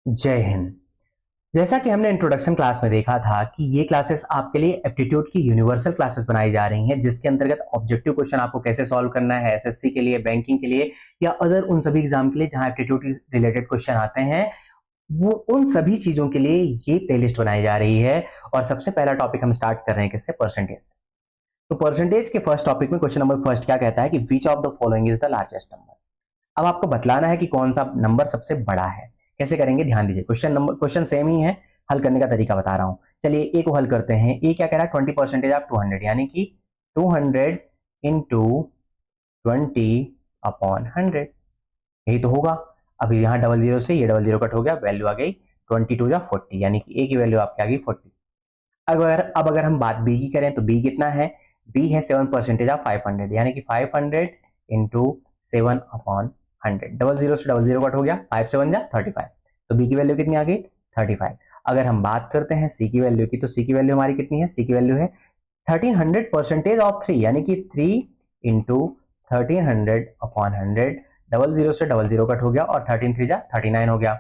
जय हिंद। जैसा कि हमने इंट्रोडक्शन क्लास में देखा था कि ये क्लासेस आपके लिए एप्टीट्यूड की यूनिवर्सल क्लासेस बनाई जा रही हैं, जिसके अंतर्गत ऑब्जेक्टिव क्वेश्चन आपको कैसे सॉल्व करना है एसएससी के लिए, बैंकिंग के लिए या अदर उन सभी एग्जाम के लिए जहां एप्टीट्यूड रिलेटेड क्वेश्चन आते हैं, वो उन सभी चीजों के लिए ये प्लेलिस्ट बनाई जा रही है। और सबसे पहला टॉपिक हम स्टार्ट कर रहे हैं किससे? परसेंटेज से। तो परसेंटेज के फर्स्ट टॉपिक में क्वेश्चन नंबर फर्स्ट क्या कहता है कि which of the following is the largest number. अब आपको बतलाना है कि कौन सा नंबर सबसे बड़ा है। कैसे करेंगे? ध्यान दीजिए, क्वेश्चन सेम ही है, हल करने का तरीका बता रहा हूं। चलिए ए को हल करते हैं। ए क्या कह रहा है? 20% ऑफ 200, यानी कि 200 इंटू 20/100, यही तो होगा। अब यहाँ डबल जीरो से ये डबल जीरो कट हो गया, वैल्यू आ गई 22 या 40, यानी कि ए की वैल्यू आपकी आ गई 40। अगर हम बात बी की करें तो बी कितना है? बी है 7% ऑफ 500, यानी कि 500 इंटू 7/100। डबल जीरो से डबल जीरो कट हो गया, 5 से 1 जा 35, तो बी की वैल्यू कितनी आ गई? 35। अगर हम बात करते हैं सी की वैल्यू की, तो सी की वैल्यू हमारी कितनी है? सी की वैल्यू है 1300% ऑफ 3, यानी कि 3 इंटू 1300/100। डबल जीरो से डबल जीरो कट हो गया और 13 3 जा 39 हो गया।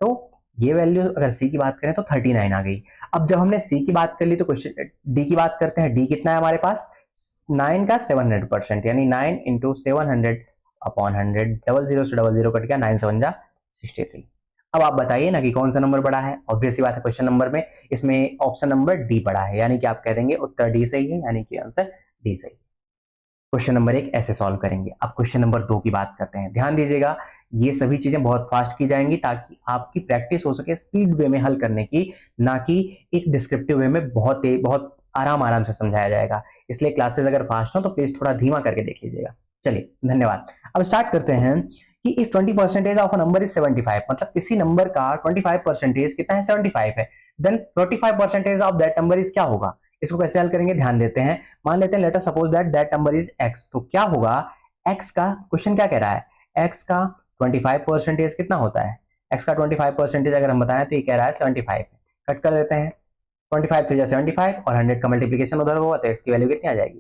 तो ये वैल्यू अगर सी की बात करें तो 39 आ गई। अब जब हमने सी की बात कर ली तो क्वेश्चन डी की बात करते हैं। डी कितना है हमारे पास? 9 का 700%, यानी 9 इंटू 700/100। डबल जीरो से डबल जीरो कट गया, 9 से 1 जा 63। अब आप बताइए ना कि कौन सा नंबर बड़ा है। ऑब्वियस सी बात है, क्वेश्चन नंबर में इसमें ऑप्शन नंबर डी बड़ा है, यानी कि आप कह देंगे उत्तर डी सही है, यानी कि आंसर डी सही है। क्वेश्चन नंबर 1 ऐसे सॉल्व करेंगे। अब क्वेश्चन नंबर 2 की बात करते हैं। ध्यान दीजिएगा, ये सभी चीजें बहुत फास्ट की जाएंगी ताकि आपकी प्रैक्टिस हो सके स्पीड वे में हल करने की, ना कि एक डिस्क्रिप्टिव वे में बहुत आराम आराम से समझाया जाएगा। इसलिए क्लासेस अगर फास्ट हो तो प्लीज थोड़ा धीमा करके देख लीजिएगा। चलिए, धन्यवाद। अब स्टार्ट करते हैं कि if 20% of a number is 75, मतलब किसी नंबर का 25% कितना है? 75 है। Then 45% of that number is क्या होगा? इसको कैसे हल करेंगे? ध्यान देते हैं। मान लेते हैं let us suppose that that number is x, तो क्या होगा? x का क्वेश्चन क्या कह रहा है? x का 25% कितना होता है? x का 25% अगर हम बताएं तो ये कह रहा है 75 है। कट कर देते हैं, 25 3 75 और 100 का मल्टीप्लीकेशन उधर होगा तो x की वैल्यू कितनी आ जाएगी?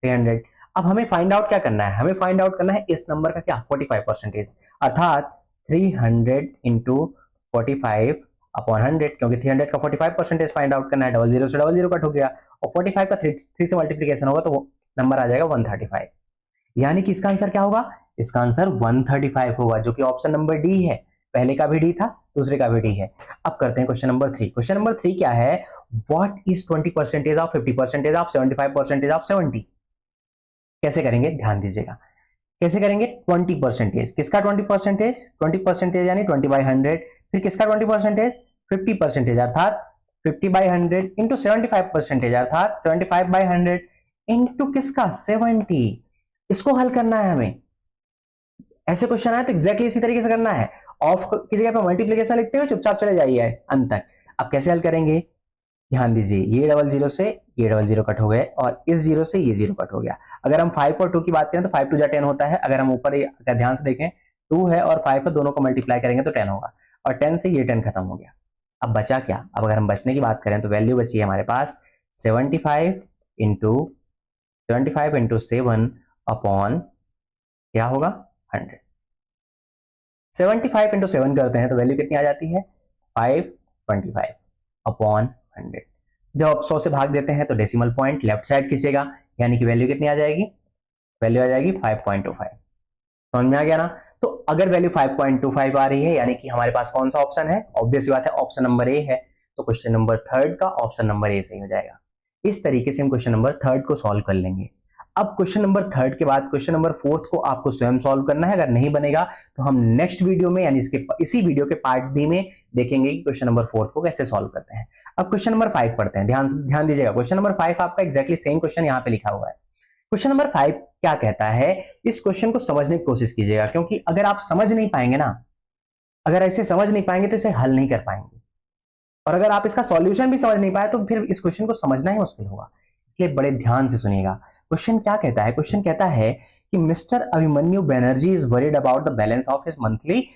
300। अब हमें फाइंड आउट क्या करना है? हमें फाइंड आउट करना है इस नंबर का क्या? 45%, अर्थात 300 इंटू 45/100, क्योंकि 300 का 45% फाइंड आउट करना है। डबल जीरो से डबल जीरो कट हो गया और 45 का 3 से मल्टीप्लीकेशन होगा तो वो नंबर आ जाएगा 135, यानी कि इसका आंसर क्या होगा? इसका आंसर 135 होगा, जो कि ऑप्शन नंबर डी है। पहले का भी डी था, दूसरे का भी डी है। अब करते हैं क्वेश्चन नंबर 3। क्वेश्चन नंबर 3 क्या है? What is 20% of 50% of 75% of 70? कैसे करेंगे? ध्यान दीजिएगा, कैसे करेंगे? 20%, किसका 20%? 20% यानी 20/100। फिर किसका 20%? 50%, अर्थात 50/100 इंटू 75%, अर्थात 75/100 इंटू किसका? 70। इसको हल करना है हमें। ऐसे क्वेश्चन आए तो एग्जैक्टली इसी तरीके से करना है। ऑफ की जगह पे मल्टीप्लीकेशन लिखते हुए चुपचाप चले जाइए अंत तक। अब कैसे हल करेंगे? ध्यान दीजिए, ये डबल जीरो से ये डबल जीरो कट हो गए और इस जीरो से ये जीरो कट हो गया। अगर हम 5 और 2 की बात करें तो 5 2 जा 10 होता है। अगर हम ऊपर अगर ध्यान से देखें, 2 है और 5 है, दोनों को मल्टीप्लाई करेंगे तो 10 होगा और 10 से ये 10 खत्म हो गया। अब बचा क्या? अब अगर हम बचने की बात करें तो वैल्यू बची है हमारे पास 75 इंटू 7 क्या होगा? 100। 75 इंटू 7 करते हैं तो वैल्यू कितनी आ जाती है? 525/100। जब आप 100 से भाग देते हैं तो डेसिमल पॉइंट लेफ्ट साइड खींचेगा, यानी कि वैल्यू कितनी आ जाएगी? वैल्यू आ जाएगी 5.25। समझ में आ गया ना? तो अगर वैल्यू 5.25 आ रही है, यानी कि हमारे पास कौन सा ऑप्शन है? ऑब्वियस बात है, ऑप्शन नंबर ए है। तो क्वेश्चन नंबर थर्ड का ऑप्शन नंबर ए सही हो जाएगा। इस तरीके से हम क्वेश्चन नंबर थर्ड को सॉल्व कर लेंगे। अब क्वेश्चन नंबर थर्ड के बाद क्वेश्चन नंबर फोर्थ को आपको स्वयं सॉल्व करना है। अगर नहीं बनेगा तो हम नेक्स्ट वीडियो में, यानी इसी वीडियो के पार्ट बी में देखेंगे कि क्वेश्चन नंबर फोर्थ को कैसे सॉल्व करते हैं। अब क्वेश्चन नंबर 5 पढ़ते हैं। ध्यान दीजिएगा, क्वेश्चन नंबर 5 आपका एग्जैक्टली सेम क्वेश्चन यहाँ पे लिखा हुआ है। क्वेश्चन नंबर 5 क्या कहता है? इस क्वेश्चन को समझने की कोशिश कीजिएगा, क्योंकि अगर आप समझ नहीं पाएंगे ना, अगर ऐसे समझ नहीं पाएंगे तो इसे हल नहीं कर पाएंगे, और अगर आप इसका सॉल्यूशन भी समझ नहीं पाए तो फिर इस क्वेश्चन को समझना ही मुश्किल होगा। इसलिए बड़े ध्यान से सुनिएगा। क्वेश्चन क्या कहता है? क्वेश्चन कहता है कि mister Abhimanyu Banerjee is worried about the balance of his monthly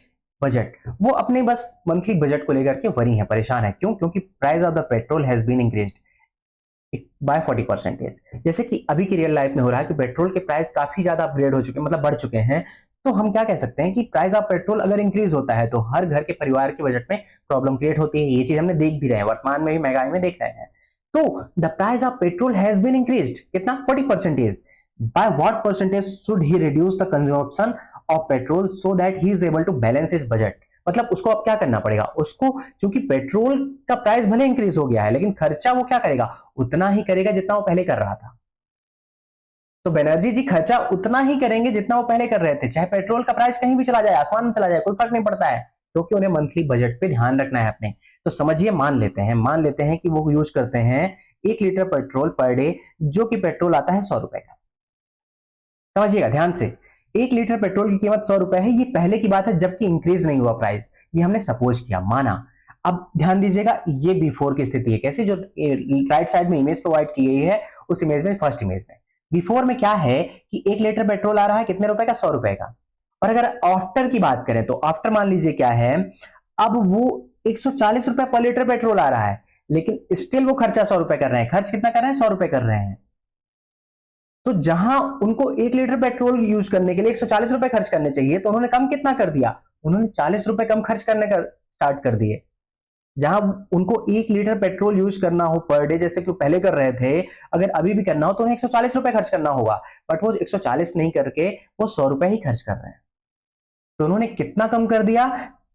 budget. वो अपने बस मंथली बजट को लेकर के वरी है, परेशान है। क्यों? क्योंकि price of the petrol has been increased by 40%। जैसे कि अभी की रियल लाइफ में हो रहा है कि पेट्रोल के प्राइस काफी ज्यादा अपग्रेड हो चुके हैं, मतलब बढ़ चुके हैं। तो हम क्या कह सकते हैं कि प्राइस ऑफ पेट्रोल अगर इंक्रीज होता है तो हर घर के परिवार के बजट में प्रॉब्लम क्रिएट होती है। ये चीज हमने देख भी रहे हैं, वर्तमान में भी महंगाई में देख रहे हैं। तो the price of petrol has been increased कितना 40%। By what percentage should he reduce the consumption of petrol so that he is able to balance his budget. मतलब उसको अब क्या करना पड़ेगा, उसको क्योंकि पेट्रोल का प्राइस भले इंक्रीज हो गया है लेकिन खर्चा वो क्या करेगा, उतना ही करेगा जितना वो पहले कर रहा था। तो बनर्जी जी खर्चा उतना ही करेंगे जितना वो पहले कर रहे थे, चाहे पेट्रोल का प्राइस कहीं भी चला जाए, आसमान में चला जाए, कोई फर्क नहीं पड़ता है, क्योंकि उन्हें मंथली बजट पे ध्यान रखना है अपने। तो समझिए, मान लेते हैं कि वो यूज करते हैं 1 लीटर पेट्रोल पर डे, जो कि पेट्रोल आता है 100 रुपए का। समझिएगा ध्यान से, 1 लीटर पेट्रोल की कीमत 100 रुपए है। ये पहले की बात है जबकि इंक्रीज नहीं हुआ प्राइस, ये हमने सपोज किया, माना। अब ध्यान दीजिएगा, ये बिफोर की स्थिति है। कैसे, जो राइट साइड में इमेज प्रोवाइड की गई है उस इमेज में, फर्स्ट इमेज में बिफोर में क्या है कि 1 लीटर पेट्रोल आ रहा है कितने रुपए का, 100 रुपए का। और अगर आफ्टर की बात करें तो आफ्टर मान लीजिए क्या है, अब वो 140 रुपए पर लीटर पेट्रोल आ रहा है, लेकिन स्टिल वो खर्चा 100 रुपए कर रहे हैं। खर्च कितना कर रहे हैं, 100 रुपए कर रहे हैं। तो जहां उनको 1 लीटर पेट्रोल यूज करने के लिए 140 रुपए खर्च करने चाहिए, तो उन्होंने कम कितना कर दिया, उन्होंने 40 रुपए कम खर्च करने का स्टार्ट कर दिए। जहां उनको 1 लीटर पेट्रोल यूज करना हो पर डे, जैसे कि पहले कर रहे थे, अगर अभी भी करना हो तो उन्हें 140 रुपए खर्च करना होगा, बट वो 140 नहीं करके वो 100 रुपए ही खर्च कर रहे हैं। तो उन्होंने कितना कम कर दिया,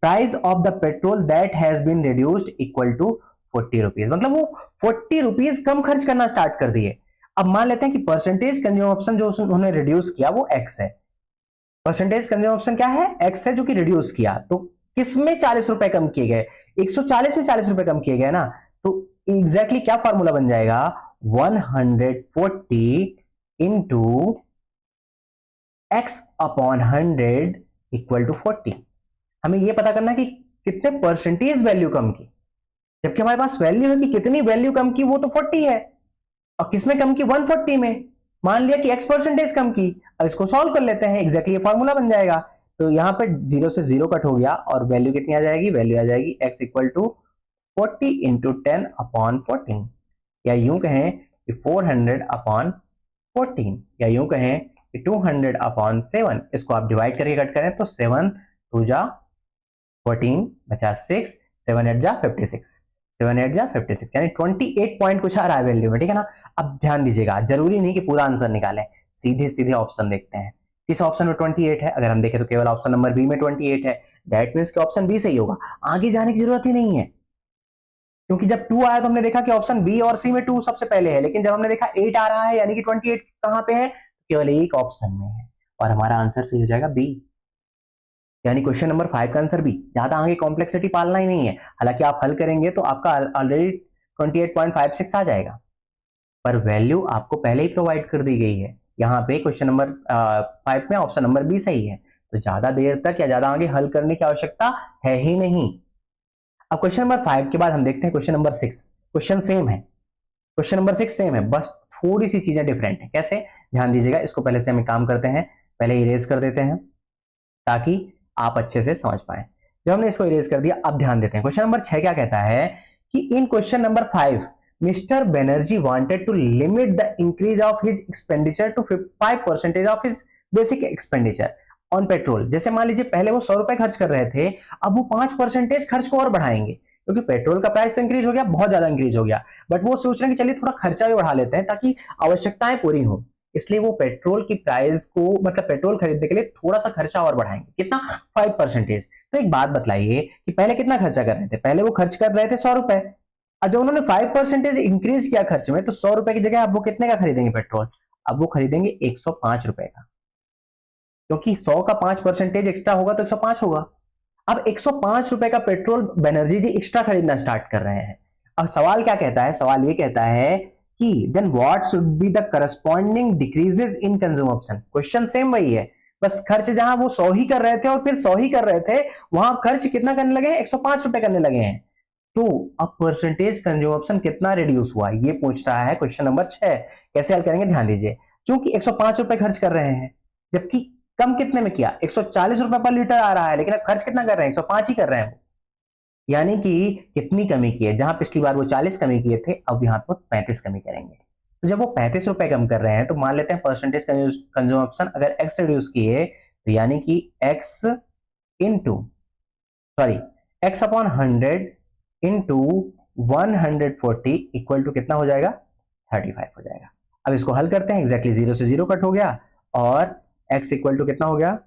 price of the petrol that has been reduced equal to 40 rupees, मतलब वो 40 रुपीज कम खर्च करना स्टार्ट कर दिए। अब मान लेते हैं कि परसेंटेज कंज्यूमेशन जो उन्होंने रिड्यूस किया वो एक्स है। परसेंटेज कंज्यूमेशन क्या है, एक्स है, जो कि रिड्यूस किया। तो किसमें 40 रुपए कम किए गए, 140 में 40 रुपए कम किए गए ना। तो एग्जैक्टली क्या फॉर्मूला बन जाएगा, 140 into x upon 100 equal to 40। हमें यह पता करना कि कितने परसेंटेज वैल्यू कम की, जबकि हमारे पास वैल्यू है कि कितनी वैल्यू कम की, वो तो 40 है। और किसमें कम की, 140 में। मान लिया कि x परसेंटेज कम की। अब इसको सॉल्व कर लेते हैं, एग्जैक्टली ये फॉर्मूला बन जाएगा। तो यहां पे 0 से 0 कट हो गया और वैल्यू कितनी आ जाएगी, वैल्यू आ जाएगी x equal to 40 into 10 upon 14, या यूं कहें कि 400 अपॉन 14, या यूं कहें कि 200 अपॉन 7। इसको आप डिवाइड करके कट करें तो 7 2 जा 14 बचा 6, 7 8 जा 56, 7 8 जा 56, यानी 28 पॉइंट कुछ आ रहा है वैल्यू में, ठीक है ना। अब ध्यान दीजिएगा, जरूरी नहीं कि पूरा आंसर निकालें, सीधे सीधे ऑप्शन देखते हैं। किस ऑप्शन में 28 है, अगर हम देखें तो केवल ऑप्शन नंबर बी में 28 है। दैट मीन्स कि ऑप्शन बी सही होगा, आगे जाने की जरूरत ही नहीं है। क्योंकि जब 2 आया तो हमने देखा कि ऑप्शन बी और सी में 2 सबसे पहले है, लेकिन जब हमने देखा 8 आ रहा है यानी कि 28 कहां पे है, केवल एक ऑप्शन में है, और हमारा आंसर सही हो जाएगा बी। यानी क्वेश्चन नंबर 5 का आंसर बी। ज्यादा आगे कॉम्प्लेक्सिटी पालना ही नहीं है, हालांकि आप हल करेंगे तो आपका ऑलरेडी 28.56 आ जाएगा, पर वैल्यू आपको पहले ही प्रोवाइड कर दी गई है। यहाँ पे क्वेश्चन नंबर 5 में ऑप्शन नंबर बी सही है, तो ज्यादा देर तक या ज्यादा आगे हल करने की आवश्यकता है ही नहीं। अब क्वेश्चन नंबर 5 के बाद हम देखते हैं क्वेश्चन नंबर 6। क्वेश्चन सेम है, क्वेश्चन नंबर 6 सेम है, बस थोड़ी सी चीजें डिफरेंट है। कैसे, ध्यान दीजिएगा, इसको पहले से हम काम करते हैं, पहले इरेज कर देते हैं ताकि आप अच्छे से समझ पाए। जब हमने इसको इरेज कर दिया, अब ध्यान देते हैं क्वेश्चन नंबर 6 क्या कहता है कि in question number 5 mister Banerjee wanted to limit the increase of his expenditure to 5% of his basic expenditure on petrol. जैसे मान लीजिए पहले वो 100 रुपए खर्च कर रहे थे, अब वो 5% खर्च को और बढ़ाएंगे, क्योंकि पेट्रोल का प्राइस तो इंक्रीज हो गया, बहुत ज्यादा इंक्रीज हो गया, बट वो सोच रहे हैं कि चलिए थोड़ा खर्चा भी बढ़ा लेते हैं ताकि आवश्यकताएं पूरी हो। इसलिए वो पेट्रोल की प्राइस को, मतलब पेट्रोल खरीदने के लिए थोड़ा सा खर्चा और बढ़ाएंगे। कितना, 5%। तो एक बात बतलाइए कि पहले कितना खर्चा कर रहे थे, पहले वो खर्च कर रहे थे 100 रुपए, और जब उन्होंने 5% इंक्रीज किया खर्च में, तो 100 रुपए की जगह अब वो कितने का खरीदेंगे पेट्रोल, अब वो खरीदेंगे 105 रुपए का, क्योंकि 100 का 5% एक्स्ट्रा होगा तो 105 होगा। अब 105 रुपए का पेट्रोल बनर्जी जी एक्स्ट्रा खरीदना स्टार्ट कर रहे हैं। अब सवाल क्या कहता है, सवाल ये कहता है कि then what should be the corresponding decreases in consumption. Question same वही है, बस खर्च जहां वो 100 ही कर रहे थे और फिर 100 ही कर रहे थे, वहां खर्च कितना करने लगे हैं, 105 रुपए करने लगे हैं। तो अब परसेंटेज कंज्यूमेशन कितना रिड्यूस हुआ, ये पूछ रहा है क्वेश्चन नंबर 6। कैसे हल करेंगे, ध्यान दीजिए, क्योंकि 105 रुपए खर्च कर रहे हैं, जबकि कम कितने में किया, 140 रुपए पर लीटर आ रहा है, लेकिन अब खर्च कितना कर रहे हैं, 105 ही कर रहे हैं। यानी कि कितनी कमी की है, जहां पिछली बार वो 40 कमी किए थे, अब यहां पर 35 कमी करेंगे। तो जब वो 35 रुपए कम कर रहे हैं, तो मान लेते हैं परसेंटेज कंज्यूमेशन अगर एक्स रिड्यूस किए, तो यानी कि x upon 100 into 140 equal to कितना हो जाएगा, 35 हो जाएगा। अब इसको हल करते हैं, एग्जैक्टली 0 से 0 कट हो गया और x इक्वल टू कितना हो गया,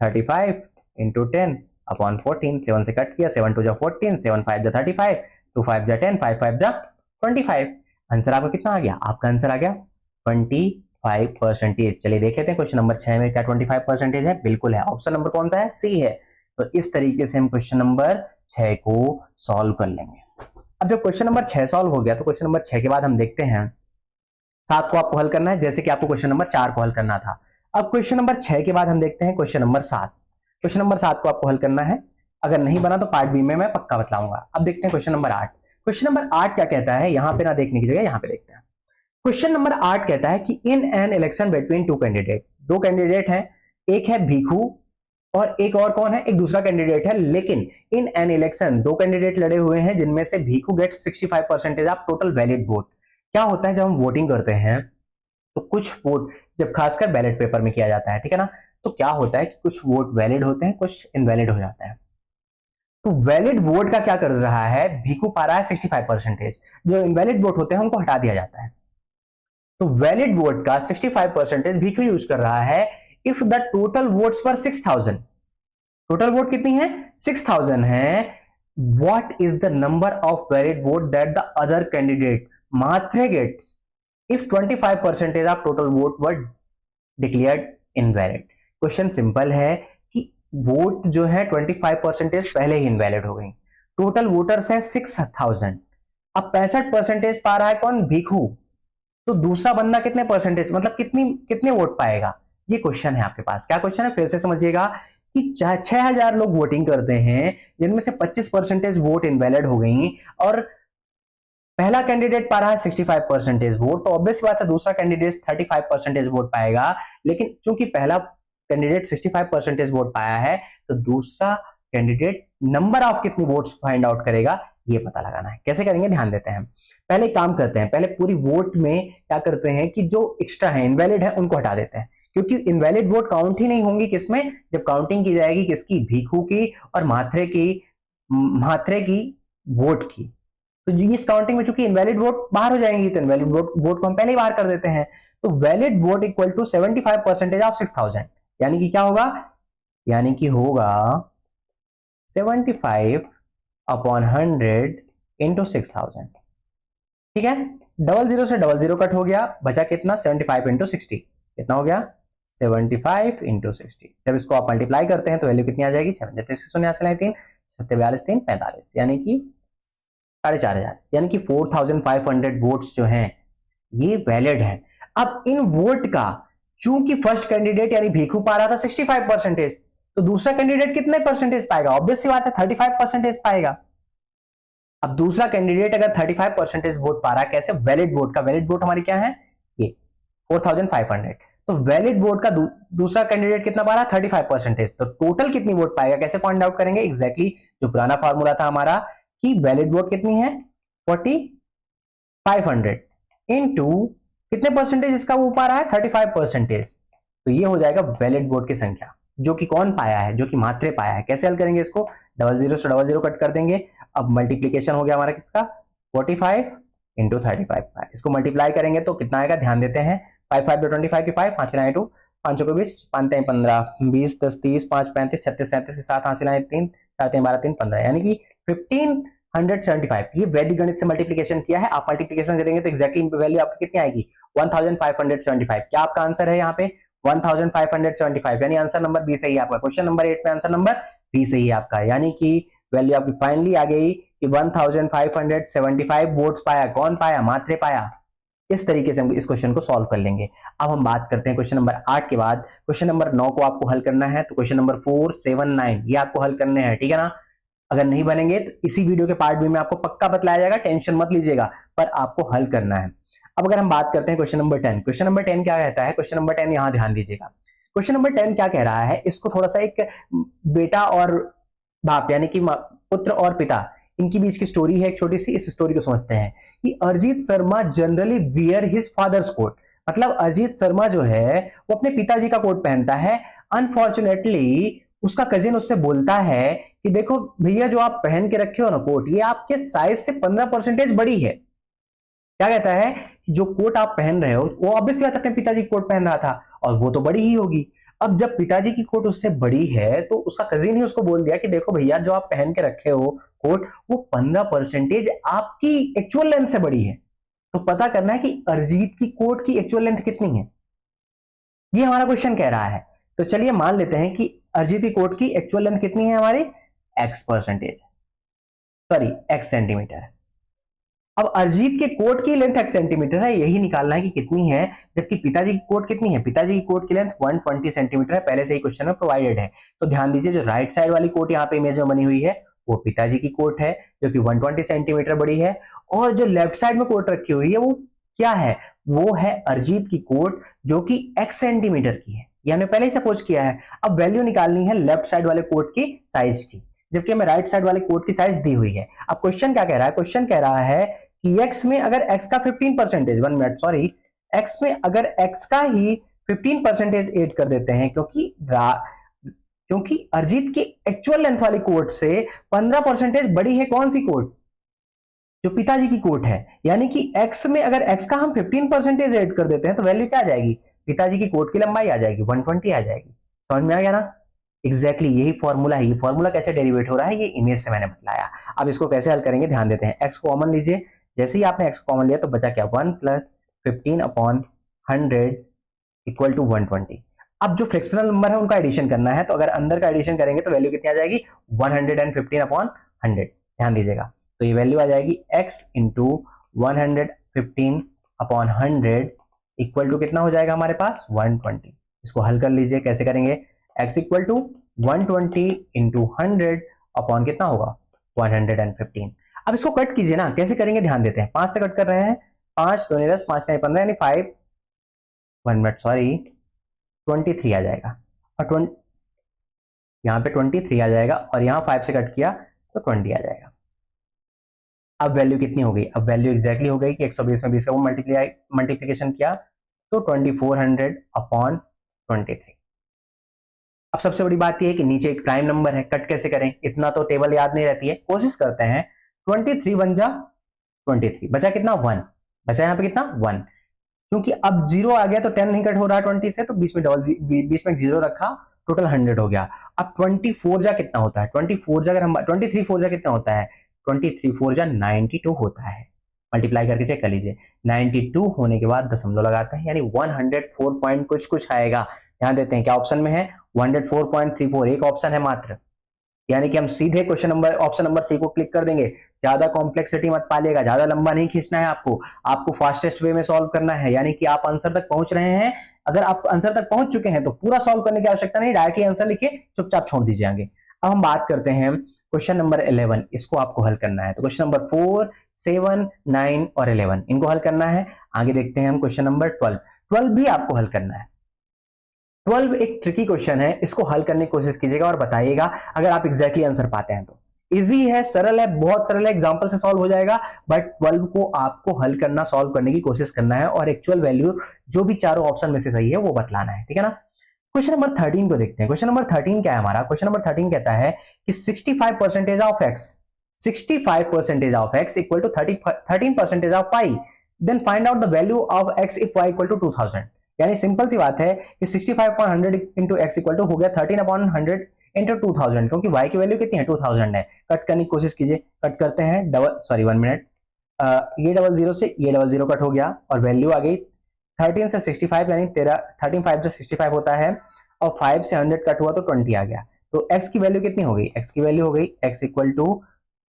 35 इंटू 10 अपॉन 14, 7 से कट किया, 7 2 14, 7 5 35, 2 5 10, 5 5 25। आंसर आपका कितना आ गया, आपका आंसर आ गया 25%। चलिए देख लेते हैं क्वेश्चन नंबर 6 में क्या 25% है, बिल्कुल है। ऑप्शन नंबर कौन सा है, सी है। तो इस तरीके से हम क्वेश्चन नंबर 6 को सॉल्व कर लेंगे। अब जब क्वेश्चन नंबर 6 सॉल्व हो गया तो क्वेश्चन नंबर 6 के बाद हम देखते हैं 7 को आपको हल करना है, जैसे कि आपको क्वेश्चन नंबर 4 को हल करना था। अब क्वेश्चन नंबर 6 के बाद हम देखते हैं क्वेश्चन नंबर 7। क्वेश्चन नंबर 7 को आपको हल करना है, अगर नहीं बना तो पार्ट बी में मैं पक्का बतलाऊंगा। अब देखते हैं क्वेश्चन नंबर 8। क्वेश्चन नंबर 8 क्या कहता है, यहां पे ना देखने की जगह यहां पे देखते हैं। क्वेश्चन नंबर 8 कहता है कि इन an election between two candidate, दो कैंडिडेट हैं, एक है भीखू और एक और कौन है, एक दूसरा कैंडिडेट है। लेकिन इन एन इलेक्शन दो कैंडिडेट लड़े हुए हैं जिनमें से Bhikhu get 65% of total valid vote. क्या होता है जब हम वोटिंग करते हैं तो कुछ वोट, जब खासकर बैलेट पेपर में किया जाता है, ठीक है ना, तो क्या होता है कि कुछ वोट वैलिड होते हैं, कुछ इनवैलिड हो जाते हैं। तो वैलिड वोट का क्या कर रहा है, भीखू पा रहा है 65%, जो इनवैलिड वोट होते हैं उनको हटा दिया जाता है। तो वैलिड वोट का 65% भीखू यूज कर रहा है। इफ द टोटल वोट्स पर 6000, टोटल वोट कितनी है, 6000 है, what is the number of valid vote that the other candidate मात्रे gets if 25% of total vote were declared invalid. Question simple है कि वोट जो है 25% पहले ही इनवैलिड हो गई, टोटल वोटर्स है 6000, अब 65% पा रहा है कौन, भीखू, तो दूसरा बंदा कितने परसेंटेज, मतलब कितने वोट पाएगा, ये क्वेश्चन है आपके पास। क्या क्वेश्चन है, फिर से समझिएगा कि 6000 लोग वोटिंग करते हैं जिनमें से 25% वोट इनवैलिड हो गई और पहला कैंडिडेट पा रहा है 65% वोट, तो ऑब्वियस बात है दूसरा कैंडिडेट 35% वोट पाएगा। लेकिन चूंकि पहला कैंडिडेट 65% वोट पाया है तो दूसरा कैंडिडेट नंबर ऑफ कितनी वोट्स फाइंड आउट करेगा, ये पता लगाना है। कैसे करेंगे, ध्यान देते हैं। पहले काम करते हैं, पहले पूरी वोट में क्या करते हैं कि जो एक्स्ट्रा है, इनवैलिड है, उनको हटा देते हैं, क्योंकि इनवैलिड वोट काउंट ही नहीं होंगी किसमें, जब काउंटिंग की जाएगी किसकी, भीखू की और म्हात्रे की वोट की। तो इस काउंटिंग में चूंकि इनवैलिड वोट बाहर हो जाएंगी तो इनवैलिड वोट को हम पहले ही बाहर कर देते हैं। तो valid vote equal to 75% of 6000, यानी कि क्या होगा, यानी कि होगा 75 अपॉन 100 इंटू 6000। ठीक है, 00 से 00 कट हो गया, बचा कितना, 75 इंटू 60, कितना हो गया 75 इंटू 60। जब इसको आप मल्टीप्लाई करते हैं तो वैल्यू कितनी आ जाएगी, 3 42 3 45, यानी कि 4500, यानी कि 4500 वोट्स जो हैं ये वैलिड है। अब इन वोट का चूंकि फर्स्ट कैंडिडेट यानी भीखू पा रहा था 65%, तो दूसरा कैंडिडेट कितने परसेंटेज पाएगा, ऑब्वियस सी बात है 35% पाएगा। अब दूसरा कैंडिडेट अगर 35% वोट पा रहा है, कैसे, वैलिड वोट का, वैलिड वोट हमारी क्या है, ये 4500, तो वैलिड वोट का दूसरा कैंडिडेट कितना पा रहा है, 35%, तो टोटल कितनी वोट पाएगा, कैसे पॉइंट आउट करेंगे, एग्जैक्टली जो पुराना फॉर्मूला था हमारा कि वैलिड वोट कितनी है 4500 इनटू कितने परसेंटेज इसका वो पा रहा है 35%, तो ये हो जाएगा वैलिड वोट की संख्या, जो कि कौन पाया है, जो कि मात्रे पाया है। कैसे हल करेंगे इसको, 00 से 00 कट कर देंगे। अब मल्टीप्लीकेशन हो गया हमारा किसका, 45 इंटू 35, इसको मल्टीप्लाई करेंगे तो कितना आएगा, ध्यान देते हैं, 5 5 25 की 5 5 लाए 2 5 को 20 5 3 15 20 10 30 5 35 36 37 के साथ हासिल आए 3 4 3 12 3 15, यानी कि 1575। ये वैदिक गणित से मल्टीप्लीकेशन किया है, आप मल्टीप्लीकेशन करेंगे तो एक्जैक्टली वैल्यू आपकी कितनी आएगी, 1575। क्या आपका आंसर है यहाँ पे 1575, यानी आंसर नंबर बी सही है आपका। क्वेश्चन नंबर 8 में आंसर नंबर बी सही है आपका, यानी कि वैल्यू आपकी फाइनली आ गई कि 1575 वोट्स पाया, कौन पाया, मात्रे पाया। इस तरीके से हम इस क्वेश्चन को सॉल्व कर लेंगे। अब हम बात करते हैं क्वेश्चन नंबर 8 के बाद क्वेश्चन नंबर 9 को आपको हल करना है, तो क्वेश्चन नंबर 4 7 9 ये आपको हल करने हैं, ठीक है ना। अगर नहीं बनेंगे तो इसी वीडियो के पार्ट बी में आपको पक्का बतलाया जाएगा, टेंशन मत लीजिएगा, पर आपको हल करना है। अब अगर हम बात करते हैं क्वेश्चन नंबर 10, क्वेश्चन नंबर 10 क्या कहता है, क्वेश्चन नंबर 10 यहां ध्यान दीजिएगा। क्वेश्चन नंबर 10 क्या कह रहा है, इसको थोड़ा सा एक बेटा और बाप यानी कि पुत्र और पिता, इनकी बीच की स्टोरी है एक छोटी सी, इस स्टोरी को समझते हैं कि Arijit Sharma generally wear his father's coat, मतलब अरिजीत शर्मा जो है वो अपने पिताजी का कोट पहनता है। अनफॉर्चुनेटली उसका कजिन उससे बोलता है कि देखो भैया जो आप पहन के रखे हो ना कोट, ये आपके साइज से 15% बड़ी है। क्या कहता है, जो कोट आप पहन रहे हो वो ऑब्वियसली बात अपने पिताजी की कोट पहन रहा था और वो तो बड़ी ही होगी। अब जब पिताजी की कोट उससे बड़ी है तो उसका कजिन ही उसको बोल दिया कि देखो भैया जो आप पहन के रखे हो कोट वो 15% आपकी एक्चुअल लेंथ से बड़ी है। तो पता करना है कि अरिजीत की कोट की एक्चुअल लेंथ कितनी है, ये हमारा क्वेश्चन कह रहा है। तो चलिए मान लेते हैं कि अरिजीत की कोट की एक्चुअल लेंथ कितनी है हमारी, x%, सॉरी x सेंटीमीटर। अब अरिजीत के कोट की लेंथ x सेंटीमीटर है, यही निकालना है कि कितनी है, जबकि पिताजी की कोट कितनी है, पिताजी की कोट की लेंथ 120 सेंटीमीटर है, पहले से ही क्वेश्चन में प्रोवाइडेड है। तो ध्यान दीजिए जो राइट साइड वाली कोट यहाँ पे इमेज में बनी हुई है वो पिताजी की कोट है जो कि 120 सेंटीमीटर बड़ी है, और जो लेफ्ट साइड में कोट रखी हुई है वो क्या है, वो है अरिजीत की कोट जो कि x सेंटीमीटर की है, ये हमने पहले ही सपोज किया है। अब वैल्यू निकालनी है लेफ्ट साइड वाले कोट की साइज की, जबकि हमें राइट साइड वाले कोट की साइज दी हुई है। अब क्वेश्चन क्या कह रहा है, क्वेश्चन कह रहा है कि x में अगर x का 15%, 1 मिनट सॉरी, x में अगर x का ही 15% ऐड कर देते हैं, क्योंकि अरिजीत की एक्चुअल लेंथ वाली कोट से 15% बड़ी है कौन सी कोट, जो पिताजी की कोट है। यानी कि x में अगर x का हम 15% ऐड कर देते हैं तो वैल्यू क्या आ जाएगी, पिताजी की कोट की लंबाई आ जाएगी 120 आ जाएगी। समझ में आ गया ना, एग्जैक्टली यही फॉर्मूला है। ये फॉर्मूला कैसे डेरिवेट हो रहा है ये इमेज से मैंने बताया। अब इसको कैसे हल करेंगे ध्यान देते हैं। x को कॉमन लीजिए, जैसे ही आपने x को कॉमन लिया तो बचा क्या, 1 + 15/100 इक्वल टू 120। अब जो फ्रैक्शनल नंबर है उनका एडिशन करना है, तो अगर अंदर का एडिशन करेंगे तो वैल्यू कितनी आ जाएगी, 115/100। ध्यान दीजिएगा, तो ये वैल्यू आ जाएगी x इंटू 115/100 इक्वल टू कितना हो जाएगा हमारे पास 120। इसको हल कर लीजिए, कैसे करेंगे, x equal to 120 into 100 upon कितना होगा 115। अब इसको कट कीजिए ना, कैसे करेंगे ध्यान देते हैं, 5 से कट कर रहे हैं, 5 दूनी 10, 5 नहीं 15 यानी 5, 1 मिनट सॉरी 23 आ जाएगा, और यहाँ पे 23 आ जाएगा, और यहाँ 5 से कट किया तो 20 आ जाएगा। अब वैल्यू कितनी हो गई, अब वैल्यू एग्जैक्टली हो गई कि 120 में 20 का वो मल्टीप्लीकेशन किया तो 2400/23। अब सबसे बड़ी बात यह है कि नीचे एक प्राइम नंबर है, कट कैसे करें, इतना तो टेबल याद नहीं रहती है, कोशिश करते हैं। 23 बन जा 23, बचा कितना 1, बचा यहाँ पे कितना 1, क्योंकि अब 0 आ गया तो 10 नहीं कट हो रहा 20 से, तो बीच में 0 रखा, टोटल 100 हो गया। अब 24 जा कितना होता है, 24 जा अगर हम 23 4 जा कितना होता है, 23 4 जा 92 होता है। मल्टीप्लाई करके चेक कर लीजिए, 92 होने के बाद दशमलव लगाते हैं यानी 104 पॉइंट कुछ कुछ आएगा। ध्यान देते हैं क्या ऑप्शन में है, 104.34 एक ऑप्शन है मात्र, यानी कि हम सीधे question number option number C को क्लिक कर देंगे। ज्यादा कॉम्प्लेक्सिटी मत पालिएगा, ज्यादा लंबा नहीं खींचना है आपको फास्टेस्ट वे में सॉल्व करना है, यानी कि आप आंसर तक पहुंच रहे हैं, अगर आप आंसर तक पहुंच चुके हैं तो पूरा सॉल्व करने की आवश्यकता नहीं, डायरेक्टली आंसर लिखे चुपचाप छोड़ दीजिए आगे। अब हम बात करते हैं क्वेश्चन नंबर 11, इसको आपको हल करना है। तो क्वेश्चन नंबर 4, 7, 9 और 11 इनको हल करना है। आगे देखते हैं हम क्वेश्चन नंबर 12 भी आपको हल करना है। 12 एक ट्रिकी क्वेश्चन है, इसको हल करने की कोशिश कीजिएगा और बताइएगा अगर आप एग्जैक्टली आंसर पाते हैं तो। इजी है, सरल है, बहुत सरल है, एग्जांपल से सॉल्व हो जाएगा, बट 12 को आपको हल करना, सॉल्व करने की कोशिश करना है और एक्चुअल वैल्यू जो भी चारों ऑप्शन में से सही है वो बतलाना है, ठीक है ना। क्वेश्चन नंबर 13 को देखते हैं। क्वेश्चन नंबर 13 क्या है हमारा, क्वेश्चन नंबर 13 कहता है कि 65% of x, 65% of x equal to 13% of y, then find out the value of x if y equal to 2000। यानी सिंपल सी बात है कि 65/100 इंटू एक्स इक्वल टू हो गया 13/100 इंटू 2000, क्योंकि y की वैल्यू कितनी है 2000 है। कट करने की कोशिश कीजिए, कट करते हैं, 1 मिनट, ये 00 से ये 00 कट हो गया और वैल्यू आ गई 13 से 65, यानी 13 5 से 65 होता है, और 5 से 100 कट हुआ तो 20 आ गया। तो x की वैल्यू कितनी हो गई, x की वैल्यू हो गई x इक्वल टू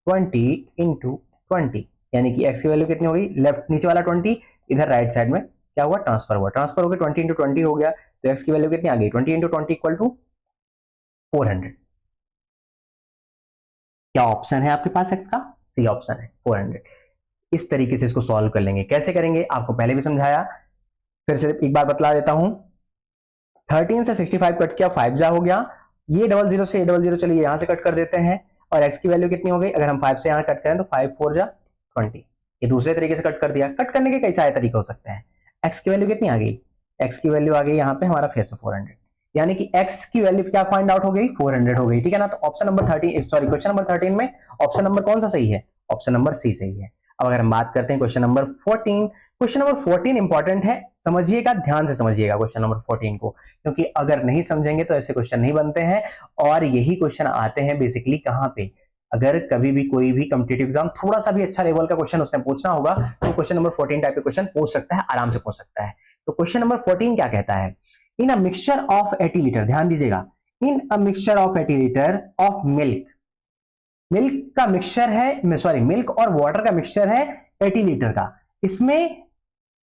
20 इंटू 20, यानी कि x की वैल्यू कितनी हो गई, लेफ्ट नीचे वाला 20 इधर राइट साइड में क्या हुआ, ट्रांसफर हुआ, ट्रांसफर हो गया 20 इंटू 20 हो गया, तो x की वैल्यू कितनी आ गई 20 इंटू 20 इक्वल टू 400। क्या ऑप्शन है आपके पास x का, सी ऑप्शन है 400। इस तरीके से इसको सॉल्व कर लेंगे। कैसे करेंगे आपको पहले भी समझाया, फिर से एक बार बतला देता हूं। 13 से 65 कट किया, 5 जा हो गया, ये 00 से ये 00 चलिए यहां से कट कर देते हैं, और x की वैल्यू कितनी हो गई, अगर हम 5 से यहां कट करें तो 5 4 जा 20, ये दूसरे तरीके से कट कर दिया। कट करने के कई सारे तरीके हो सकते हैं, एक्स की वैल्यू कितनी आ गई, एक्स की वैल्यू आ गई यहाँ पे हमारा फिर से 400, यानी कि एक्स की वैल्यू क्या फाइंड आउट हो गई, 400 हो गई, ठीक है ना। तो option number 13, sorry question number 13 में ऑप्शन नंबर कौन सा सही है, ऑप्शन नंबर सी सही है। अब अगर हम बात करते हैं question number 14, question number 14 important है, समझिएगा, ध्यान से समझिएगा क्वेश्चन नंबर 14 को, क्योंकि अगर नहीं समझेंगे तो ऐसे क्वेश्चन नहीं बनते हैं। और यही क्वेश्चन आते हैं बेसिकली कहां पे, अगर कभी भी कोई भी कॉम्पिटिटिव एग्जाम थोड़ा सा भी अच्छा लेवल का क्वेश्चन उसने पूछना होगा तो क्वेश्चन नंबर 14 टाइप के क्वेश्चन पूछ सकता है, आराम से पूछ सकता है। तो क्वेश्चन नंबर 14 क्या कहता है, in a mixture of 80 litre, ध्यान दीजिएगा, in a mixture of 80 litre of milk, milk का मिक्सचर है, सॉरी मिल्क और वाटर का मिक्सचर है 80 लीटर का, इसमें